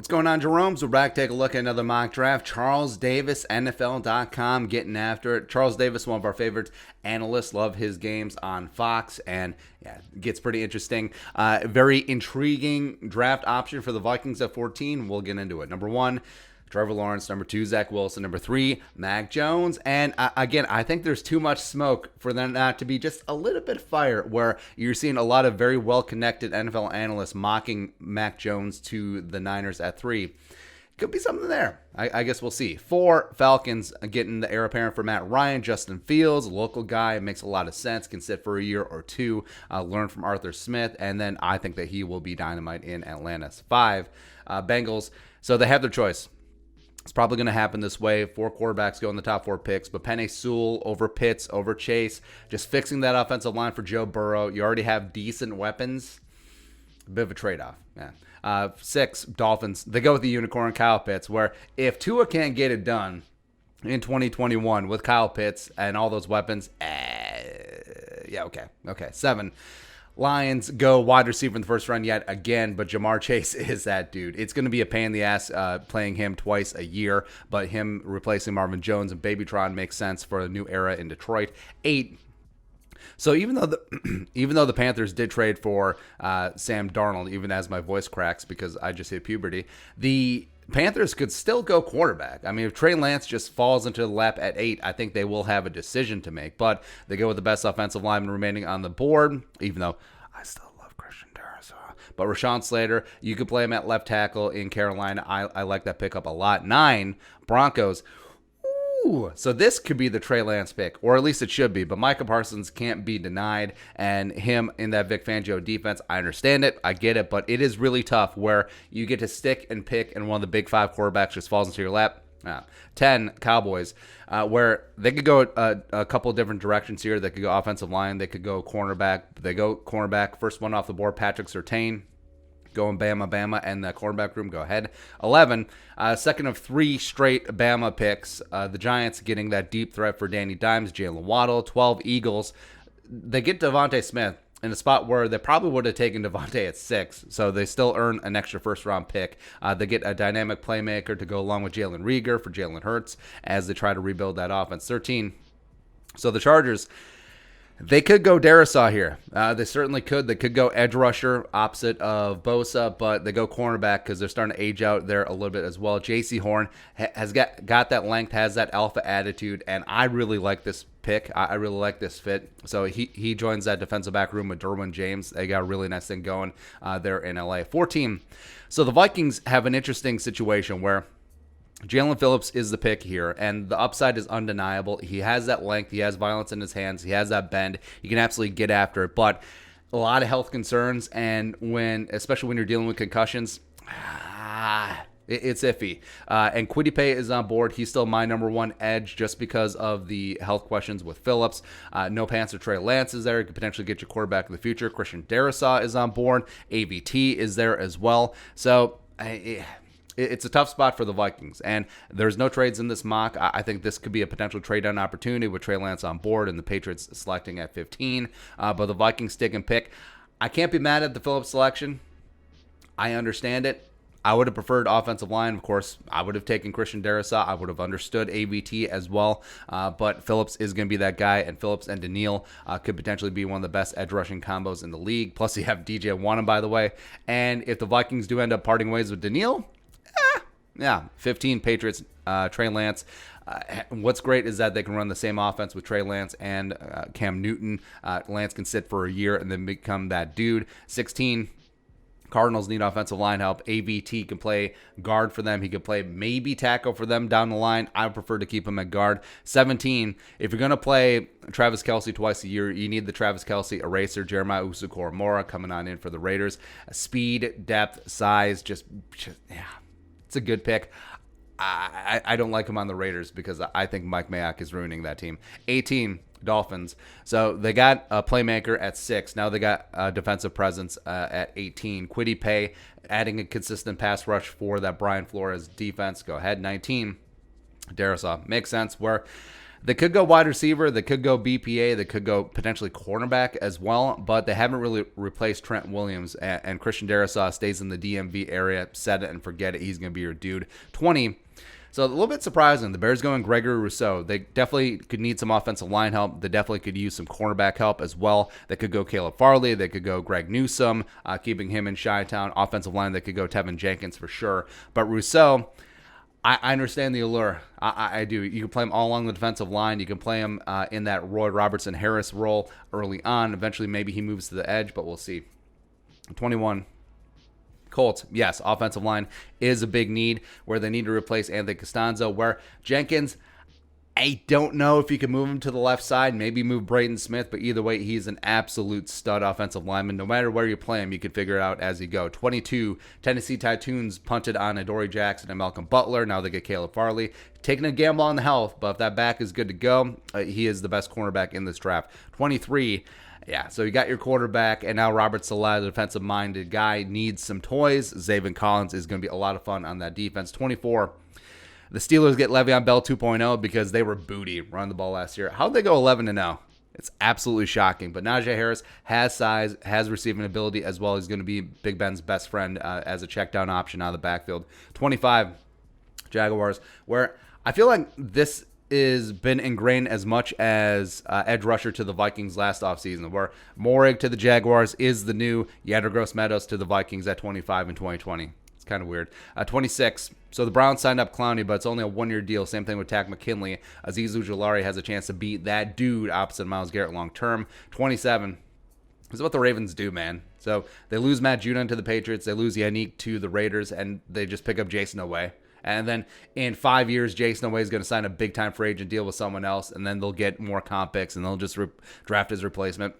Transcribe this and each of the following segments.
What's going on, Jerome's? We're back to take a look at another mock draft. Charles Davis, NFL.com, getting after it. Charles Davis, one of our favorite analysts. Love his games on Fox, and yeah, it gets pretty interesting. Very intriguing draft option for the Vikings at 14. We'll get into it. Number 1, Trevor Lawrence. Number 2, Zach Wilson. Number 3, Mac Jones. And again, I think there's too much smoke for there not to be just a little bit of fire, where you're seeing a lot of very well-connected NFL analysts mocking Mac Jones to the Niners at 3. Could be something there. I guess we'll see. 4, Falcons, getting the heir apparent for Matt Ryan. Justin Fields, local guy, makes a lot of sense. Can sit for a year or two, learn from Arthur Smith, and then I think that he will be dynamite in Atlanta. 5, Bengals. So they have their choice. It's probably going to happen this way. 4 quarterbacks go in the top 4 picks, but Penei Sewell over Pitts, over Chase. Just fixing that offensive line for Joe Burrow. You already have decent weapons. A bit of a trade-off. Yeah. 6, Dolphins. They go with the unicorn, Kyle Pitts, where if Tua can't get it done in 2021 with Kyle Pitts and all those weapons, yeah, okay. 7, Lions go wide receiver in the first round yet again, but Jamar Chase is that dude. It's going to be a pain in the ass playing him twice a year, but him replacing Marvin Jones and Babytron makes sense for a new era in Detroit. 8, so even though the Panthers did trade for Sam Darnold, even as my voice cracks because I just hit puberty, the Panthers could still go quarterback. I mean, if Trey Lance just falls into the lap at 8, I think they will have a decision to make. But they go with the best offensive lineman remaining on the board, even though I still love Christian Darrisaw. But Rashawn Slater, you could play him at left tackle in Carolina. I like that pickup a lot. 9, Broncos. Ooh, so this could be the Trey Lance pick, or at least it should be, but Micah Parsons can't be denied, and him in that Vic Fangio defense, I understand it, I get it, but it is really tough where you get to stick and pick and one of the big 5 quarterbacks just falls into your lap. 10, Cowboys, where they could go a couple different directions here. They could go offensive line, they could go cornerback. They go cornerback, first one off the board, Patrick Surtain. Going Bama, and the cornerback room, go ahead. 11, second of 3 straight Bama picks. The Giants getting that deep threat for Danny Dimes, Jalen Waddle. 12, Eagles. They get Devontae Smith in a spot where they probably would have taken Devontae at 6, so they still earn an extra first-round pick. They get a dynamic playmaker to go along with Jalen Reagor for Jalen Hurts as they try to rebuild that offense. 13, so the Chargers, they could go Darrisaw here. They certainly could. They could go edge rusher opposite of Bosa, but they go cornerback because they're starting to age out there a little bit as well. J.C. Horn has got that length, has that alpha attitude, and I really like this pick. I really like this fit. So he joins that defensive back room with Derwin James. They got a really nice thing going there in L.A. 14. So the Vikings have an interesting situation where Jalen Phillips is the pick here, and the upside is undeniable. He has that length. He has violence in his hands. He has that bend. He can absolutely get after it, but a lot of health concerns, and especially when you're dealing with concussions, it's iffy. And Kwity Paye is on board. He's still my number 1 edge just because of the health questions with Phillips. No Pants or Trey Lance is there. You could potentially get your quarterback in the future. Christian Darrisaw is on board. AVT is there as well. So it's a tough spot for the Vikings, and there's no trades in this mock. I think this could be a potential trade-down opportunity with Trey Lance on board and the Patriots selecting at 15, but the Vikings stick and pick. I can't be mad at the Phillips selection. I understand it. I would have preferred offensive line. Of course, I would have taken Christian Darrisaw. I would have understood AVT as well, but Phillips is going to be that guy, and Phillips and Daniil could potentially be one of the best edge rushing combos in the league. Plus, you have DJ Wonnum, by the way, and if the Vikings do end up parting ways with Daniil, 15, Patriots, Trey Lance. What's great is that they can run the same offense with Trey Lance and Cam Newton. Lance can sit for a year and then become that dude. 16, Cardinals need offensive line help. AVT can play guard for them. He could play maybe tackle for them down the line. I would prefer to keep him at guard. 17, if you're going to play Travis Kelce twice a year, you need the Travis Kelce eraser. Jeremiah Owusu-Koramoah coming on in for the Raiders. Speed, depth, size, just yeah. It's a good pick. I don't like him on the Raiders because I think Mike Mayock is ruining that team. 18, Dolphins. So they got a playmaker at 6. Now they got a defensive presence at 18. Kwity Paye adding a consistent pass rush for that Brian Flores defense. Go ahead. 19, Darrisaw. Makes sense where They could go wide receiver. They could go BPA. They could go potentially cornerback as well, but they haven't really replaced Trent Williams. And Christian Darrisaw stays in the DMV area. Set it and forget it. He's going to be your dude. 20. So a little bit surprising. The Bears going Gregory Rousseau. They definitely could need some offensive line help. They definitely could use some cornerback help as well. They could go Caleb Farley. They could go Greg Newsome, keeping him in Chi-Town. Offensive line, they could go Tevin Jenkins for sure. But Rousseau, I understand the allure. I do. You can play him all along the defensive line. You can play him in that Roy Robertson Harris role early on. Eventually, maybe he moves to the edge, but we'll see. 21. Colts, yes, offensive line is a big need where they need to replace Anthony Costanzo. Where Jenkins, I don't know if you can move him to the left side, maybe move Braden Smith, but either way, he's an absolute stud offensive lineman. No matter where you play him, you can figure it out as you go. 22, Tennessee Titans punted on Adoree Jackson and Malcolm Butler. Now they get Caleb Farley. Taking a gamble on the health, but if that back is good to go, he is the best cornerback in this draft. 23, yeah, so you got your quarterback, and now Robert Saleh, the defensive-minded guy, needs some toys. Zaven Collins is going to be a lot of fun on that defense. 24, the Steelers get Le'Veon Bell 2.0 because they were booty running the ball last year. How'd they go 11-0? It's absolutely shocking. But Najee Harris has size, has receiving ability as well. He's going to be Big Ben's best friend as a check down option out of the backfield. 25, Jaguars, where I feel like this is been ingrained as much as edge rusher to the Vikings last offseason, where Morig to the Jaguars is the new Yander Gross-Meadows to the Vikings at 25 in 2020. It's kind of weird. 26. So the Browns signed up Clowney, but it's only a one-year deal. Same thing with Tack McKinley. Azeez Ojulari has a chance to beat that dude opposite Myles Garrett long-term. 27. This is what the Ravens do, man. So they lose Matt Judon to the Patriots. They lose Yannick to the Raiders, and they just pick up Jason Oweh. And then in 5 years, Jason Oweh is going to sign a big-time free agent deal with someone else, and then they'll get more comp picks, and they'll just draft his replacement.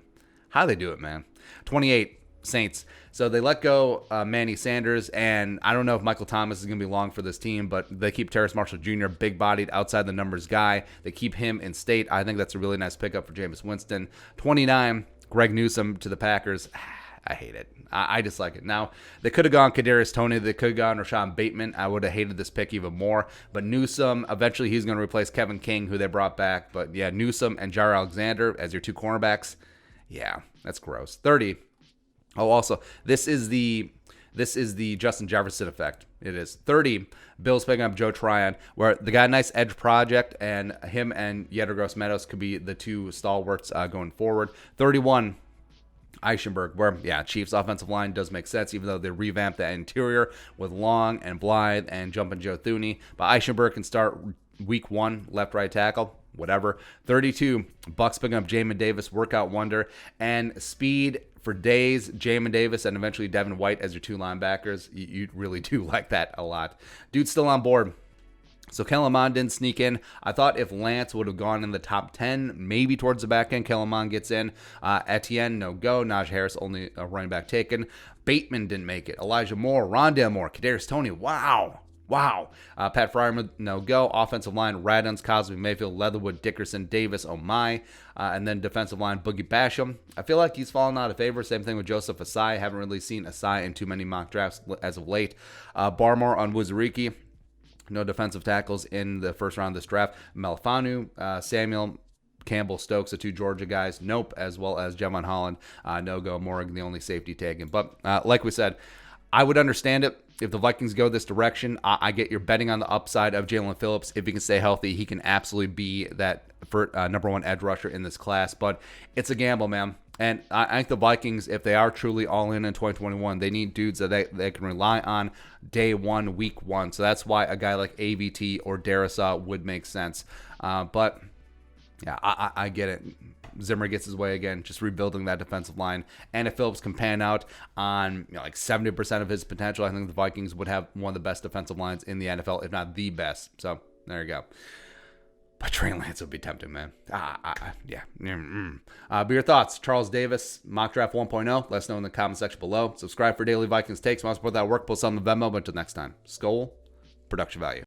How do they do it, man? 28. Saints. So they let go Manny Sanders, and I don't know if Michael Thomas is going to be long for this team, but they keep Terrace Marshall Jr., big-bodied, outside-the-numbers guy. They keep him in state. I think that's a really nice pickup for Jameis Winston. 29, Greg Newsome to the Packers. I hate it. I dislike it. Now, they could have gone Kadarius Toney. They could have gone Rashawn Bateman. I would have hated this pick even more. But Newsome, eventually he's going to replace Kevin King, who they brought back. But, yeah, Newsome and Jair Alexander as your two cornerbacks. Yeah, that's gross. 30. Oh, also, this is the Justin Jefferson effect. It is. 30, Bills picking up Joe Tryon, where they got a nice edge project, and him and Yetur Gross-Meadows could be the two stalwarts going forward. 31, Eichenberg, where, yeah, Chiefs offensive line does make sense, even though they revamped that interior with Long and Blythe and Jumpin' Joe Thuney. But Eichenberg can start week 1, left, right tackle. Whatever. 32, Bucks picking up Jamin Davis, workout wonder, and speed for days, Jamin Davis and eventually Devin White as your two linebackers. You really do like that a lot. Dude's still on board. So Kellen Mond didn't sneak in. I thought if Lance would have gone in the top 10, maybe towards the back end, Kellen Mond gets in. Etienne, no go. Najee Harris, only a running back taken. Bateman didn't make it. Elijah Moore, Rondale Moore, Kadarius Toney. Wow. Pat Fryermuth, no go. Offensive line, Radunz, Cosby, Mayfield, Leatherwood, Dickerson, Davis, Omai. And then defensive line, Boogie Basham. I feel like he's fallen out of favor. Same thing with Joseph Asai. Haven't really seen Asai in too many mock drafts as of late. Barmore on Wuzuriki. No defensive tackles in the first round of this draft. Malfanu, Samuel, Campbell, Stokes, the two Georgia guys. Nope, as well as Javon Holland. No go. Morgan, the only safety taken. But like we said, I would understand it if the Vikings go this direction. I get you're betting on the upside of Jalen Phillips. If he can stay healthy, he can absolutely be that number one edge rusher in this class. But it's a gamble, man. And I think the Vikings, if they are truly all in 2021, they need dudes that they can rely on day one, week one. So that's why a guy like AVT or Darrisaw would make sense. But, yeah, I get it. Zimmer gets his way again, just rebuilding that defensive line. And if Phillips can pan out on like 70% of his potential, I think the Vikings would have one of the best defensive lines in the NFL, if not the best. So there you go. But Trey Lance would be tempting, man. Yeah. But your thoughts, Charles Davis, Mock Draft 1.0. Let us know in the comment section below. Subscribe for daily Vikings takes. Want to support that work, post on the Venmo. But until next time, Skol, production value.